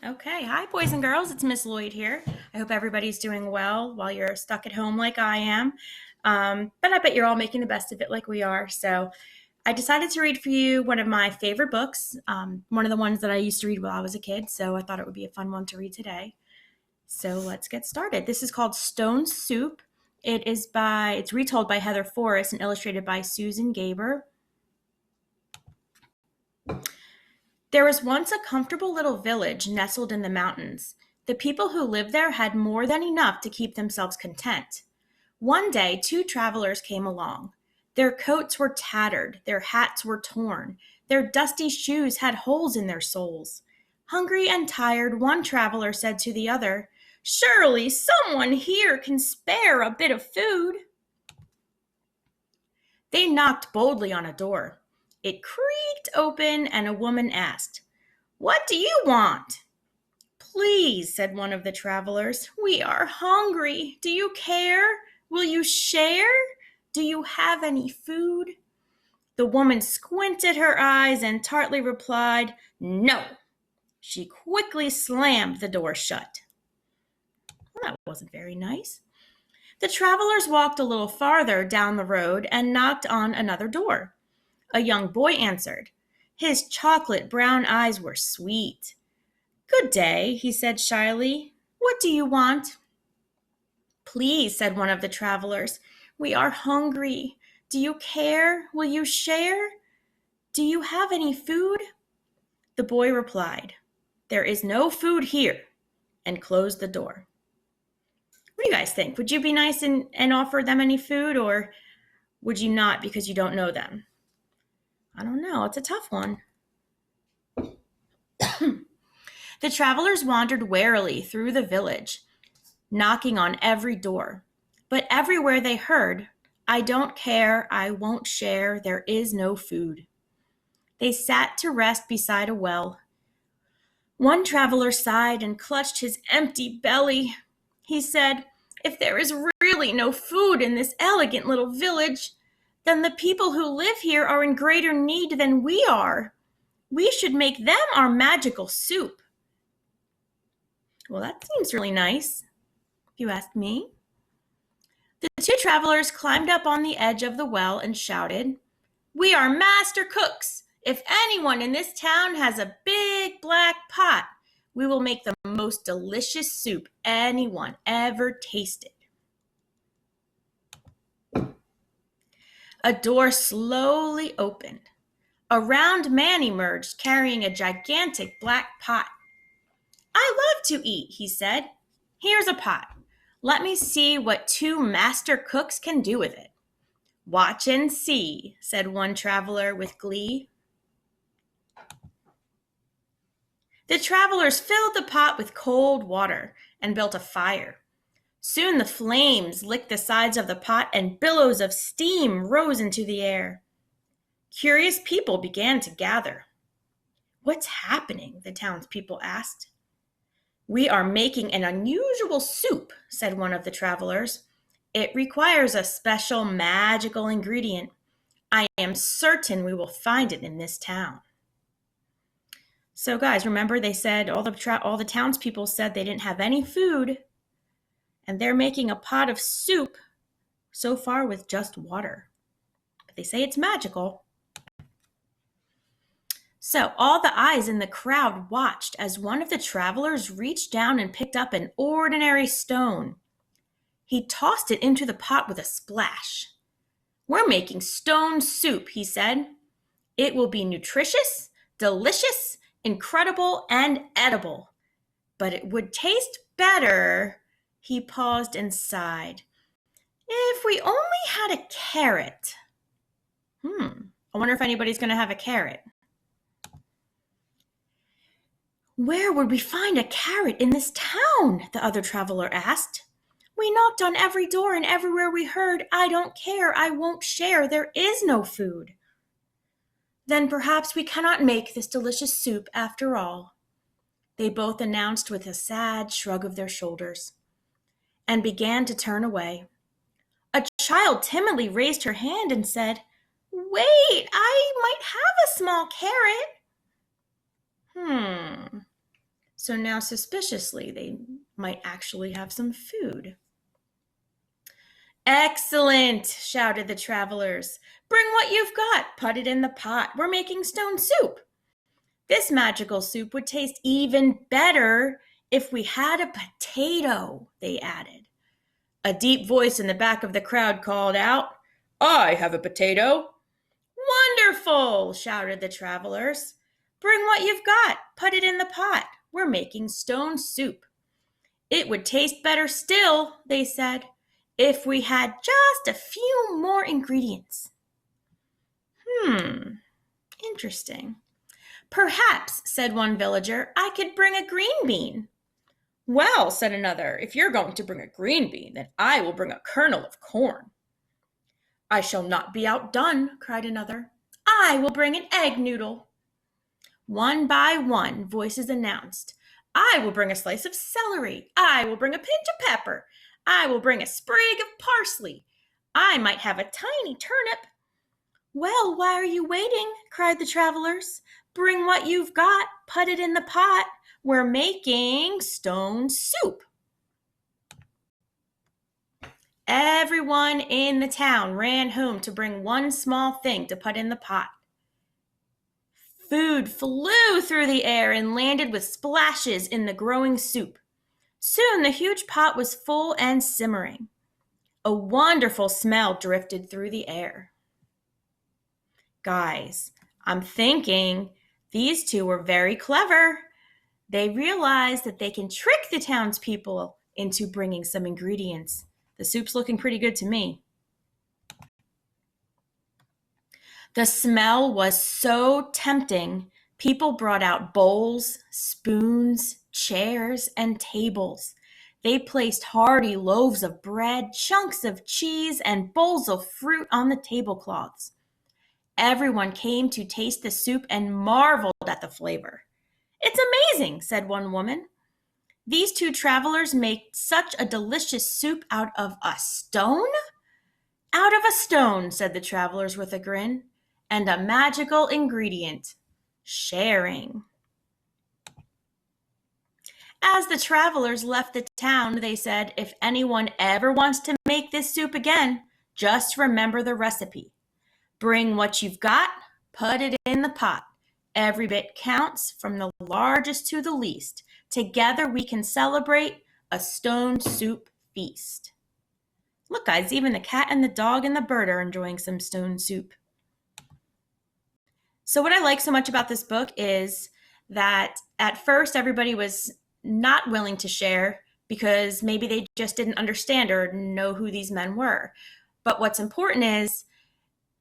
Okay, hi boys and girls, it's Miss Lloyd here. I hope everybody's doing well while you're stuck at home like I am. But I bet you're all making the best of it like we are. So I decided to read for you one of my favorite books, one of the ones that I used to read while I was a kid. So I thought it would be a fun one to read today. So let's get started. This is called Stone Soup. It's retold by Heather Forrest and illustrated by Susan Gaber. There was once a comfortable little village nestled in the mountains. The people who lived there had more than enough to keep themselves content. One day, two travelers came along. Their coats were tattered, their hats were torn, their dusty shoes had holes in their soles. Hungry and tired, one traveler said to the other, "Surely someone here can spare a bit of food." They knocked boldly on a door. It creaked open, and a woman asked, "What do you want?" "Please," said one of the travelers, "we are hungry. Do you care? Will you share? Do you have any food?" The woman squinted her eyes and tartly replied, "No." She quickly slammed the door shut. Well, that wasn't very nice. The travelers walked a little farther down the road and knocked on another door. A young boy answered. His chocolate brown eyes were sweet. "Good day," he said shyly. "What do you want?" "Please," said one of the travelers, "we are hungry. Do you care? Will you share? Do you have any food?" The boy replied, "There is no food here," and closed the door. What do you guys think? Would you be nice and offer them any food, or would you not because you don't know them? I don't know. It's a tough one. The travelers wandered warily through the village, knocking on every door. But everywhere they heard, "I don't care, I won't share, there is no food." They sat to rest beside a well. One traveler sighed and clutched his empty belly. He said, "If there is really no food in this elegant little village, then the people who live here are in greater need than we are. We should make them our magical soup." Well, that seems really nice, if you ask me. The two travelers climbed up on the edge of the well and shouted, "We are master cooks. If anyone in this town has a big black pot, we will make the most delicious soup anyone ever tasted." A door slowly opened. A round man emerged carrying a gigantic black pot. "I love to eat," he said. "Here's a pot. Let me see what two master cooks can do with it." "Watch and see," said one traveler with glee. The travelers filled the pot with cold water and built a fire. Soon the flames licked the sides of the pot and billows of steam rose into the air. Curious people began to gather. "What's happening?" the townspeople asked. "We are making an unusual soup," said one of the travelers. "It requires a special magical ingredient. I am certain we will find it in this town." So guys, remember they said all the townspeople said they didn't have any food, and they're making a pot of soup so far with just water. But they say it's magical. So all the eyes in the crowd watched as one of the travelers reached down and picked up an ordinary stone. He tossed it into the pot with a splash. "We're making stone soup," he said. "It will be nutritious, delicious, incredible, and edible. But it would taste better," he paused and sighed, "if we only had a carrot." I wonder if anybody's going to have a carrot. "Where would we find a carrot in this town?" the other traveler asked. "We knocked on every door and everywhere we heard, 'I don't care, I won't share, there is no food.'" "Then perhaps we cannot make this delicious soup after all," they both announced with a sad shrug of their shoulders, and began to turn away. A child timidly raised her hand and said, "Wait, I might have a small carrot." So now, suspiciously, they might actually have some food. Excellent, shouted the travelers. Bring what you've got. Put it in the pot. We're making stone soup. This magical soup would taste even better if we had a potato, they added. A deep voice in the back of the crowd called out, I have a potato. Wonderful, shouted the travelers. Bring what you've got. Put it in the pot. We're making stone soup. It would taste better still, they said, if we had just a few more ingredients. Interesting. Perhaps, said one villager, I could bring a green bean. Well, said another, if you're going to bring a green bean, then I will bring a kernel of corn. I shall not be outdone, cried another. I will bring an egg noodle. One by one, voices announced, I will bring a slice of celery. I will bring a pinch of pepper. I will bring a sprig of parsley. I might have a tiny turnip. Well, why are you waiting? Cried the travelers. Bring what you've got. Put it in the pot. We're making stone soup. Everyone in the town ran home to bring one small thing to put in the pot. Food flew through the air and landed with splashes in the growing soup. Soon the huge pot was full and simmering. A wonderful smell drifted through the air. Guys, I'm thinking these two were very clever. They realized that they can trick the townspeople into bringing some ingredients. The soup's looking pretty good to me. The smell was so tempting, people brought out bowls, spoons, chairs, and tables. They placed hearty loaves of bread, chunks of cheese, and bowls of fruit on the tablecloths. Everyone came to taste the soup and marveled at the flavor. It's amazing, said one woman. These two travelers make such a delicious soup out of a stone? Out of a stone, said the travelers with a grin. And a magical ingredient, sharing. As the travelers left the town, they said, if anyone ever wants to make this soup again, just remember the recipe. Bring what you've got, put it in the pot. Every bit counts, from the largest to the least. Together we can celebrate a stone soup feast. Look, guys, even the cat and the dog and the bird are enjoying some stone soup. So what I like so much about this book is that at first everybody was not willing to share because maybe they just didn't understand or know who these men were. But what's important is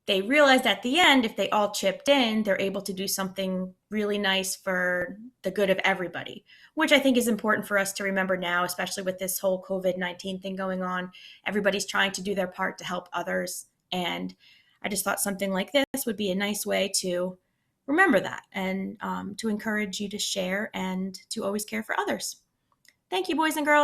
they realized at the end, if they all chipped in, they're able to do something really nice for the good of everybody, which I think is important for us to remember now, especially with this whole COVID-19 thing going on. Everybody's trying to do their part to help others. And I just thought something like this would be a nice way to remember that and to encourage you to share and to always care for others. Thank you, boys and girls.